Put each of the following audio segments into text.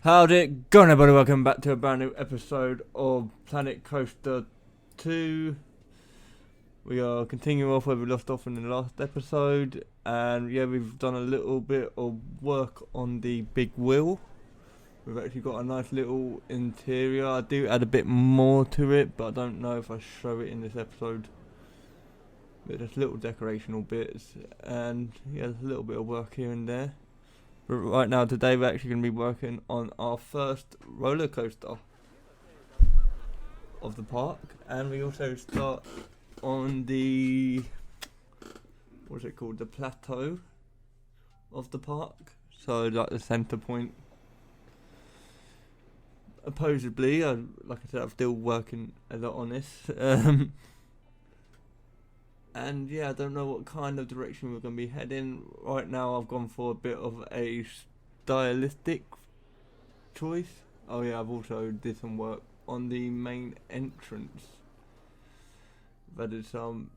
How's it going, everybody? Welcome back to a brand new episode of Planet Coaster 2. We are continuing off where we left off in the last episode, and yeah, we've done a little bit of work on the big wheel. We've actually got a nice little interior. I do add a bit more to it, but I don't know if I show it in this episode. But just little decorational bits, and yeah, there's a little bit of work here and there. But right now, today, we're actually going to be working on our first roller coaster of the park, and we also start on the, what's it called, the plateau of the park, so like the centre point. Supposedly, like I said, I'm still working a lot on this, and yeah, I don't know what kind of direction we're going to be heading. Right now I've gone for a bit of a stylistic choice. Oh yeah, I've also did some work on the main entrance. I've added some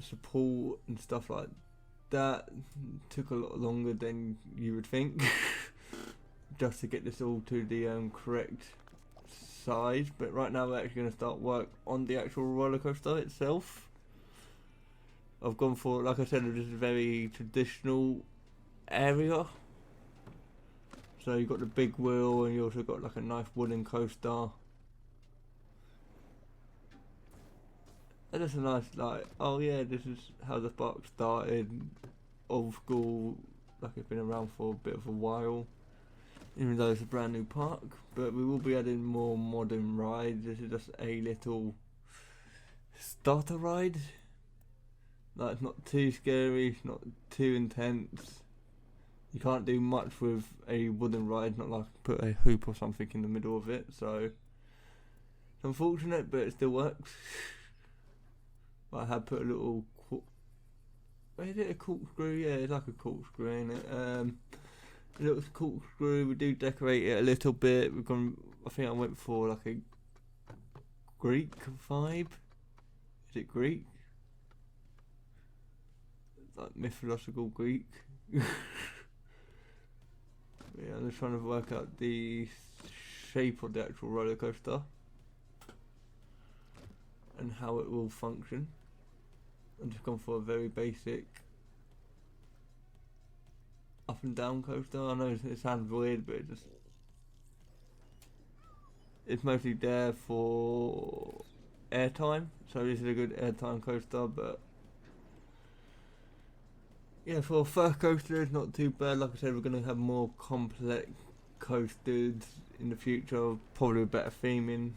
support and stuff like that. Took a lot longer than you would think just to get this all to the correct size. But right now we're actually going to start work on the actual roller coaster itself. I've gone for, like I said, just a very traditional area. So you've got the big wheel, and you also got like a nice wooden coaster. And it's a nice, like, oh yeah, this is how the park started. Old school, like it's been around for a bit of a while. Even though it's a brand new park. But we will be adding more modern rides. This is just a little starter ride. Like, it's not too scary, it's not too intense. You can't do much with a wooden ride, not like put a hoop or something in the middle of it, so it's unfortunate, but it still works. I have put a little, is it a corkscrew? Yeah, it's like a corkscrew, ain't it? A little corkscrew. We do decorate it a little bit. I think I went for like a Greek vibe. Is it Greek? Like mythological Greek. Yeah, I'm just trying to work out the shape of the actual roller coaster and how it will function. I'm just going for a very basic up and down coaster. I know it sounds weird, but it's mostly there for airtime. So this is a good airtime coaster, but yeah, for a first coaster, it's not too bad. Like I said, we're going to have more complex coasters in the future, probably with better theming.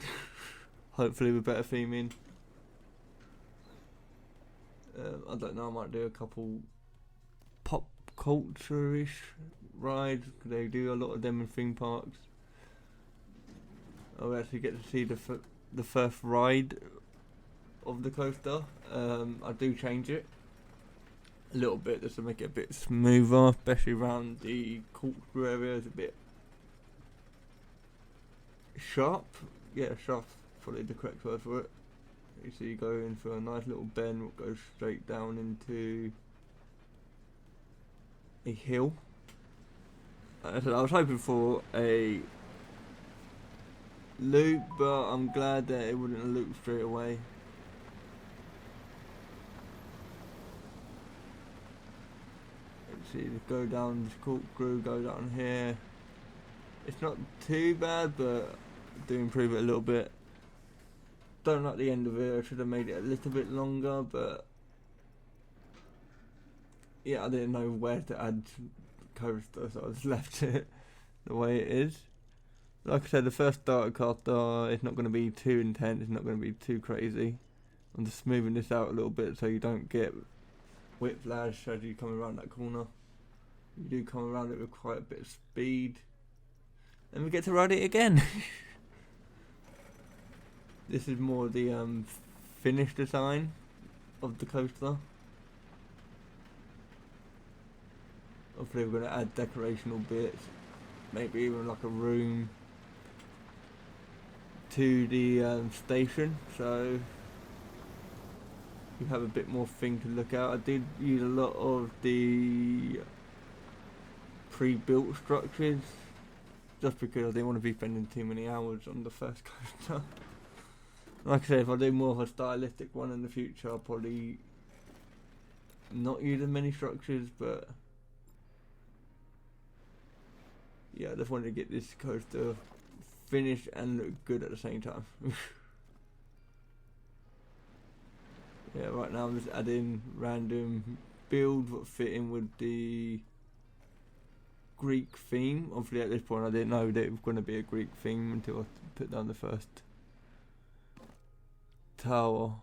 Hopefully with better theming. I don't know, I might do a couple pop culture-ish rides. They do a lot of them in theme parks. I'll actually get to see the first ride of the coaster. I do change it a little bit just to make it a bit smoother, especially around the corkscrew area. Is a bit sharp. Yeah, sharp's probably the correct word for it. You see, you go in for a nice little bend, what goes straight down into a hill. I was hoping for a loop, but I'm glad that it wouldn't loop straight away. See, go down this corkscrew, go down here. It's not too bad, but do improve it a little bit. Don't like the end of it. I should have made it a little bit longer, but yeah, I didn't know where to add coaster, so I just left it the way it is. Like I said, the first starter coaster is not going to be too intense. It's not going to be too crazy. I'm just smoothing this out a little bit so you don't get whiplash as you come around that corner. You do come around it with quite a bit of speed, and we get to ride it again. This is more the finished design of the coaster. Hopefully we're going to add decorational bits, maybe even like a room to the station, so you have a bit more thing to look at. I did use a lot of the pre-built structures just because I didn't want to be spending too many hours on the first coaster. Like I say, if I do more of a stylistic one in the future, I'll probably not use as many structures, but yeah, I just wanted to get this coaster finished and look good at the same time. Yeah, right now I'm just adding random builds that fit in with the Greek theme. Obviously at this point I didn't know that it was going to be a Greek theme until I put down the first tower.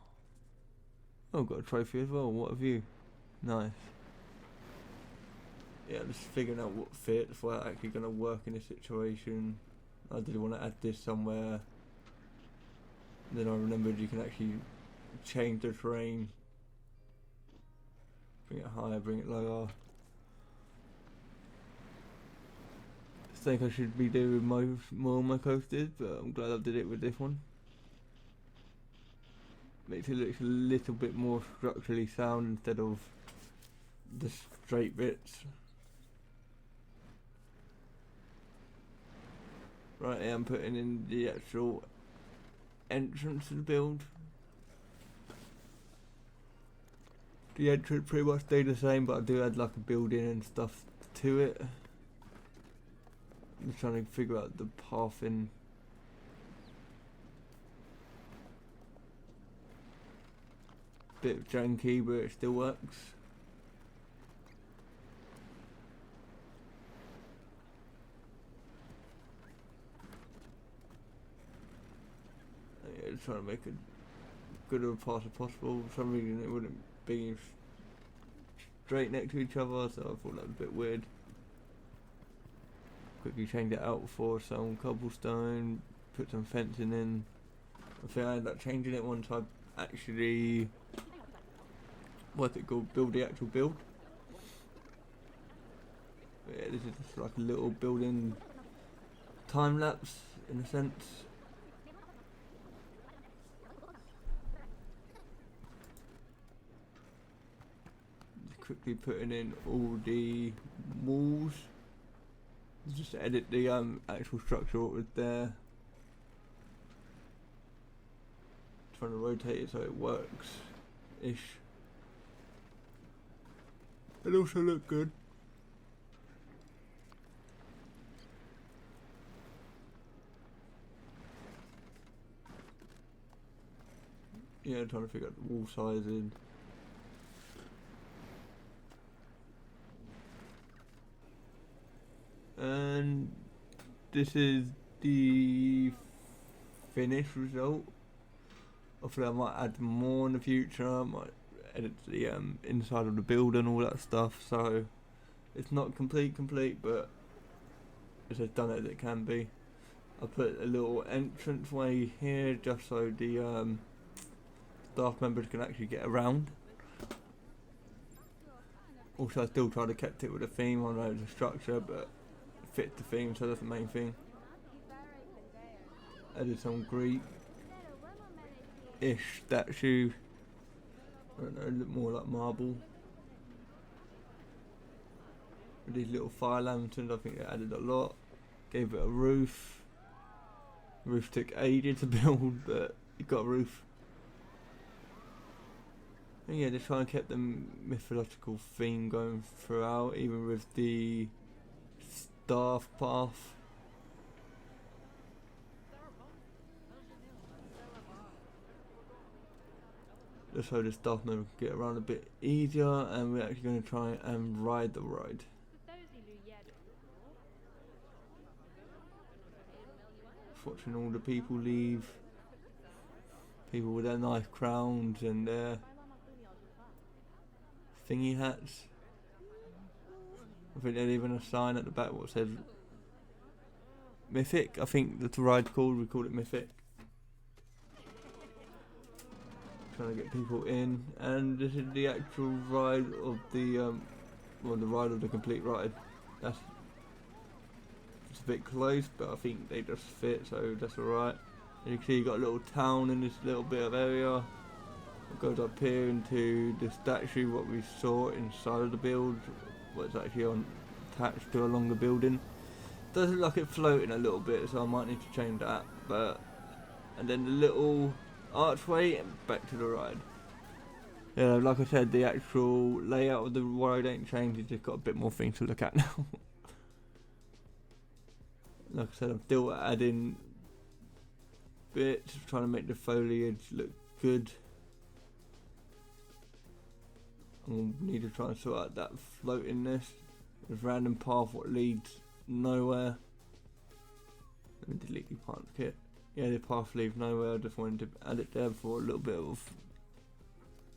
Oh, got a trophy as well. What a view. Nice. Yeah, just figuring out what fits, what actually going to work in this situation. I did want to add this somewhere. Then I remembered you can actually change the terrain. Bring it higher, bring it lower. I think I should be doing more of my coasters, but I'm glad I did it with this one. Makes it look a little bit more structurally sound instead of the straight bits. Right, I'm putting in the actual entrance to the build. The entrance pretty much stayed the same, but I do add like a building and stuff to it. I'm just trying to figure out the pathing. Bit janky, but it still works. Yeah, just trying to make a good of a path as possible. For some reason it wouldn't be straight next to each other, so I thought that was a bit weird. Quickly change it out for some cobblestone, put some fencing in. I think I ended up changing it once I actually build the actual build. But yeah, this is just like a little building time lapse in a sense. Just quickly putting in all the walls. Just edit the actual structure what was there. Trying to rotate it so it works ish. It also look good. Yeah, trying to figure out the wall sizing. And this is the finished result. Hopefully I might add more in the future. I might edit the inside of the building and all that stuff, so it's not complete, but it's as done as it can be. I put a little entrance way here just so the staff members can actually get around. Also I still try to keep it with a theme. I know it's a structure, but it fits the theme, so that's the main thing. Added some Greek-ish statue. I don't know, look more like marble. With these little fire lanterns, I think it added a lot. Gave it a roof. The roof took ages to build, but it got a roof. And yeah, they're trying to keep the mythological theme going throughout, even with the staff path. Just so the staff member can get around a bit easier, and we're actually going to try and ride the ride. Just watching all the people leave. People with their nice crowns and their thingy hats. I think there's even a sign at the back what says Mythic. I think that's the ride's called, we call it Mythic. Trying to get people in, and this is the actual ride of the well, the ride of the complete ride. It's a bit close, but I think they just fit, so that's alright. And you can see you got a little town in this little bit of area. It goes up here into the statue what we saw inside of the build, what's actually attached to along the building. Does look like it's floating a little bit, so I might need to change that. But and then the little archway and back to the ride. Yeah, like I said, the actual layout of the ride ain't changed. It's just got a bit more things to look at now. Like I said, I'm still adding bits, trying to make the foliage look good. I'm gonna need to try and sort out that floatingness. This random path what leads nowhere. Let me delete the part kit. Yeah, the path leads nowhere. I just wanted to add it there for a little bit of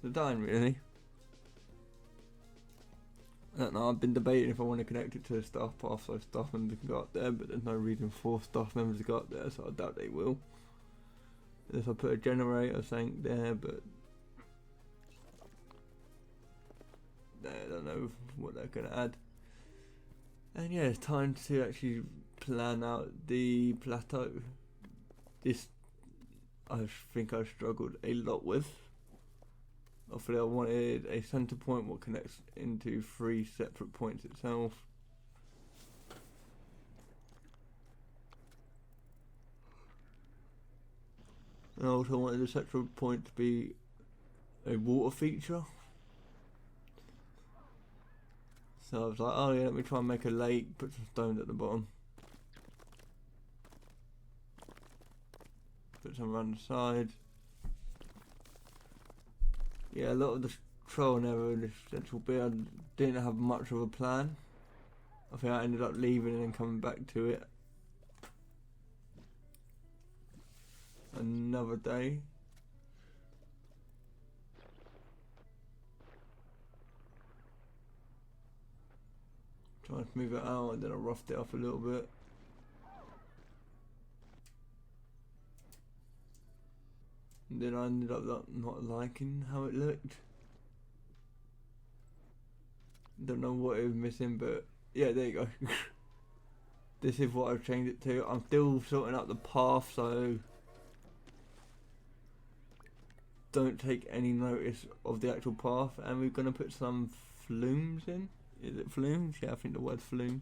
the design, really. I don't know, I've been debating if I want to connect it to the staff path so staff members can go up there, but there's no reason for staff members to go up there, so I doubt they will. Unless I put a generator saying there, but I don't know what they're going to add. And yeah, it's time to actually plan out the plateau. This I think I struggled a lot with. Obviously I wanted a center point what connects into 3 separate points itself. And I also wanted the central point to be a water feature. So I was like, oh yeah, let me try and make a lake, put some stones at the bottom. Put some around the side. Yeah, a lot of the trial and error in this central bit, I didn't have much of a plan. I think I ended up leaving and then coming back to it another day. Trying to smooth it out and then I roughed it up a little bit. And then I ended up not liking how it looked. Don't know what it was missing, but yeah, there you go. This is what I've changed it to. I'm still sorting out the path, so don't take any notice of the actual path. And we're going to put some flumes in. Is it flumes? Yeah, I think the word flume.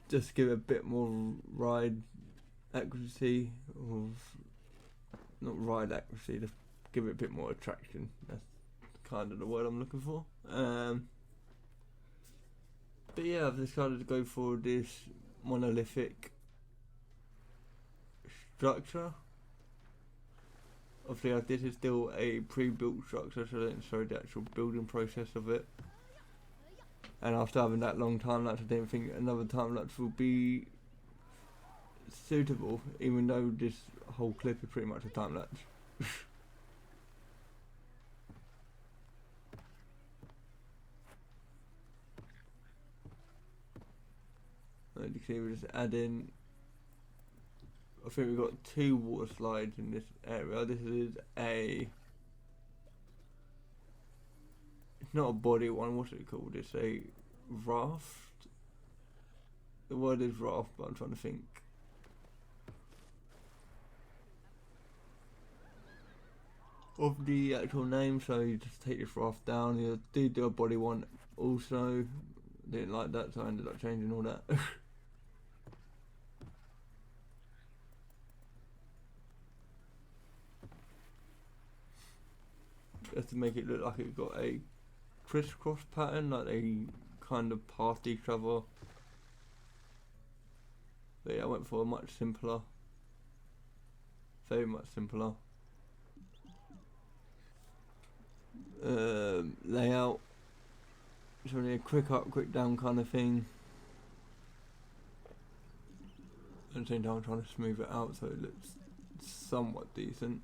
Just give it a bit more ride accuracy. Not ride accuracy, just give it a bit more attraction. That's kind of the word I'm looking for. But yeah, I've decided to go for this monolithic structure. Obviously, this is still a pre-built structure, so I didn't show the actual building process of it. And after having that long time lapse, I didn't think another time lapse will be suitable, even though this whole clip is pretty much a time lapse. As you can see, we're just adding. I think we've got 2 water slides in this area. This is it's not a body one, what's it called? It's a raft. The word is raft, but I'm trying to think. Of the actual name, so you just take this raft down. You do a body one also. Didn't like that, so I ended up changing all that. Just to make it look like it got a crisscross pattern, like they kind of passed each other. But yeah, I went for a much simpler, very much simpler layout. It's only a quick up, quick down kind of thing. At the same time, I'm trying to smooth it out so it looks somewhat decent.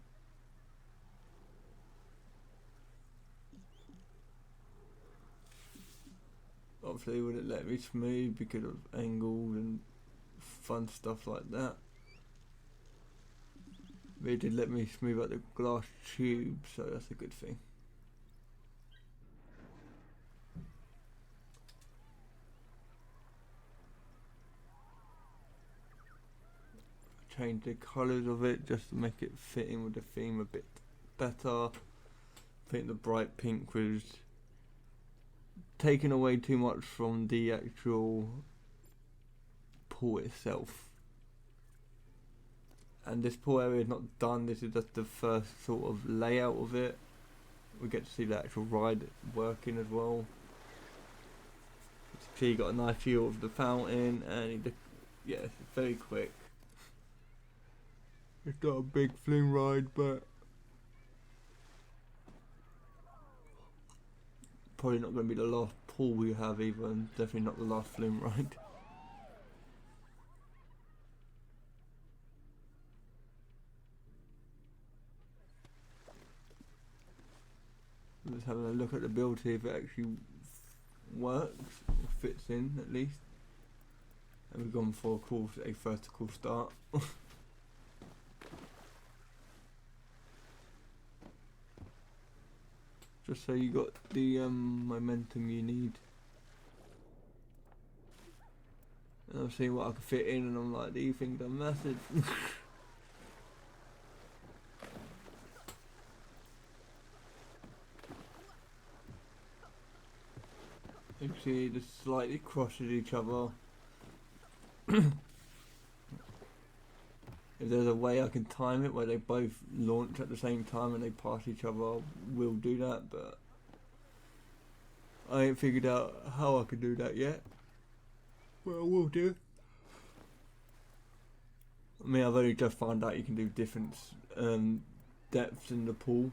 Obviously, it wouldn't let me smooth because of angles and fun stuff like that. But it did let me smooth out the glass tube, so that's a good thing. Change the colours of it just to make it fit in with the theme a bit better. I think the bright pink was taking away too much from the actual pool itself. And this pool area is not done, this is just the first sort of layout of it. We get to see the actual ride working as well. So you got a nice view of the fountain, and yeah, it's very quick. It's not a big fling ride, but probably not going to be the last pool we have either, and definitely not the last fling ride. I'm just having a look at the build, see if it actually works or fits in at least. And we've gone for a vertical start. Just so you got the momentum you need. And I'm seeing what I can fit in, and I'm like, these things are massive. You can see they slightly crosses each other. If there's a way I can time it where they both launch at the same time and they pass each other, we'll do that, but I ain't figured out how I can do that yet. Well, we'll do. I mean, I've only just found out you can do different depths in the pool.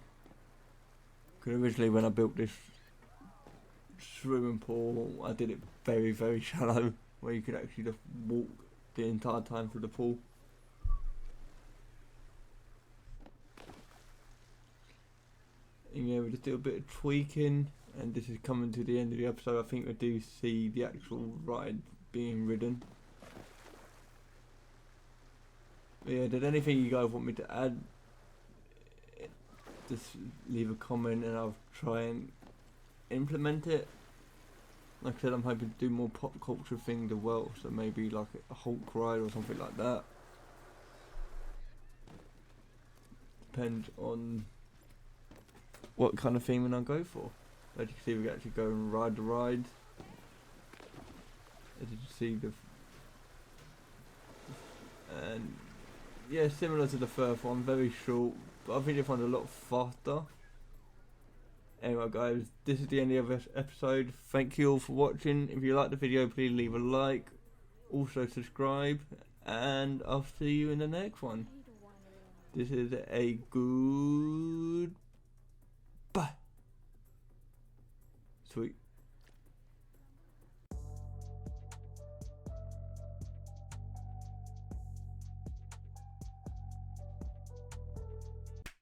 Because originally when I built this swimming pool, I did it very, very shallow, where you could actually just walk the entire time through the pool. And yeah, we just do a bit of tweaking, and this is coming to the end of the episode. I think we do see the actual ride being ridden. But yeah, did anything you guys want me to add? Just leave a comment and I'll try and implement it. Like I said, I'm hoping to do more pop culture things as well, so maybe like a Hulk ride or something like that. Depends on what kind of theme I go for. As you can see, we actually go and ride the ride. As you can see, and yeah, similar to the first one, very short, but I think they find it a lot faster. Anyway guys, this is the end of this episode. Thank you all for watching. If you like the video, please leave a like. Also subscribe, and I'll see you in the next one. This is a good bye. Sweet.